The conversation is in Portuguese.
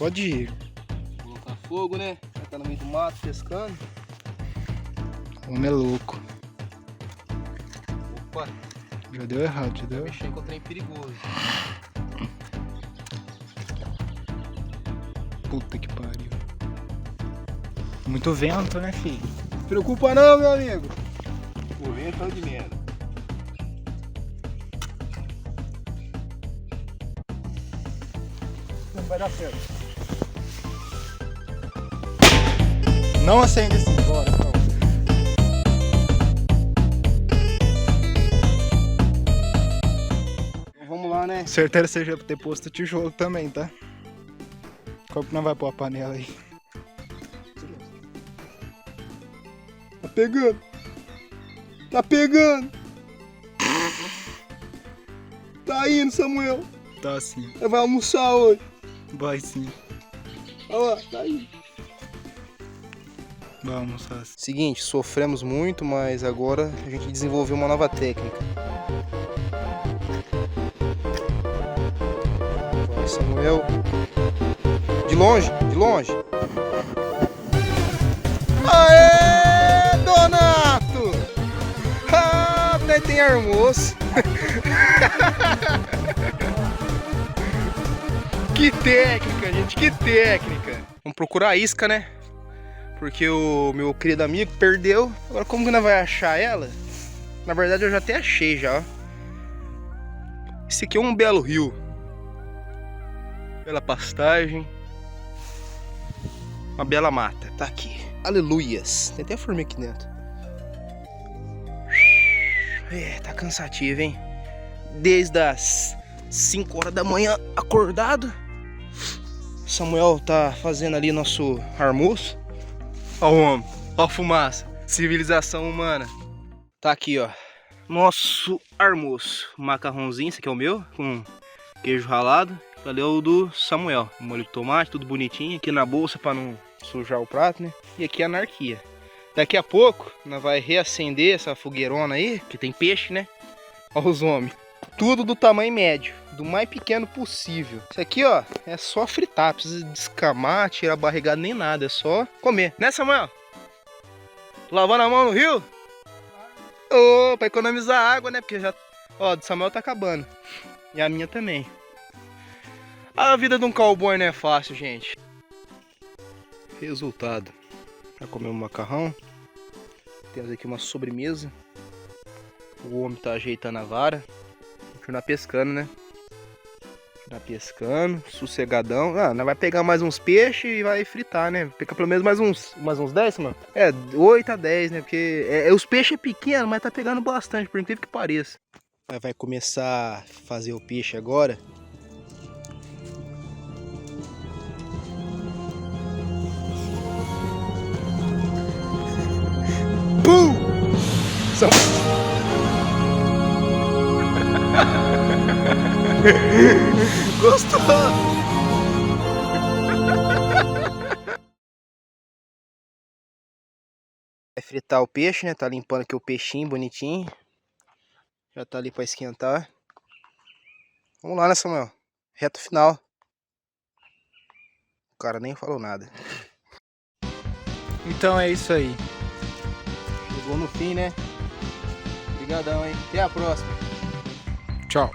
Pode ir. Colocar fogo, né? Já tá no meio do mato pescando. O homem é louco. Opa, Já deu errado, já deu. mexendo com o trem perigoso. Puta que pariu. Muito vento, né, filho? Preocupa não, meu amigo. O vento é de merda. Não vai dar certo. Não acende assim, bora, não. Vamos lá, né? Certeza seja pra ter posto tijolo também, tá? Qual que não vai pôr a panela aí? Tá pegando. Tá pegando. Tá indo, Samuel. Tá assim. Vai almoçar hoje. Vai sim. Olha lá, tá indo. Vai almoçar assim. Seguinte, sofremos muito, mas agora a gente desenvolveu uma nova técnica. Vai, Samuel. De longe, de longe. Aê, Donato! Ah, daí tem almoço. Que técnica, gente, que técnica. Vamos procurar a isca, né? Porque o meu querido amigo perdeu. Agora como que nós vai achar ela? Na verdade eu já até achei já, ó. Esse aqui é um belo rio. Bela pastagem. Uma bela mata. Tá aqui. Aleluias. Tem até formiga aqui dentro. É, tá cansativo, hein? Desde as 5 horas da manhã acordado. Samuel tá fazendo ali nosso almoço. Ó o homem, ó a fumaça. Civilização humana. Tá aqui, ó. Nosso almoço. Macarrãozinho, esse aqui é o meu, com queijo ralado. Ali é o do Samuel. Molho de tomate, tudo bonitinho. Aqui na bolsa pra não sujar o prato, né? E aqui é anarquia. Daqui a pouco, nós vai reacender essa fogueirona aí, que tem peixe, né? Ó os homens. Tudo do tamanho médio, do mais pequeno possível. Isso aqui, ó, é só fritar. Precisa descamar, tirar a barrigada nem nada. É só comer. Né, Samuel? Lavando a mão no rio? Ô, pra economizar água, né? Porque já... Ó, do Samuel tá acabando. E a minha também. A vida de um cowboy não é fácil, gente. Resultado. Já comeu um macarrão. Temos aqui uma sobremesa. O homem tá ajeitando a vara. Continuar pescando, né? Continuar pescando, sossegadão. Ah, nós vai pegar mais uns peixes e vai fritar, né? Pegar pelo menos mais uns 10, mano. É, 8 a 10, né? Porque os peixes é pequeno, mas tá pegando bastante, por incrível que pareça. Vai começar a fazer o peixe agora. Pum! Gostou? Vai fritar o peixe, né? Tá limpando aqui o peixinho bonitinho. Já tá ali pra esquentar. Vamos lá, né, Samuel? Reto final. O cara nem falou nada. Então é isso aí. Chegou no fim, né? Obrigadão, hein? Até a próxima. Tchau.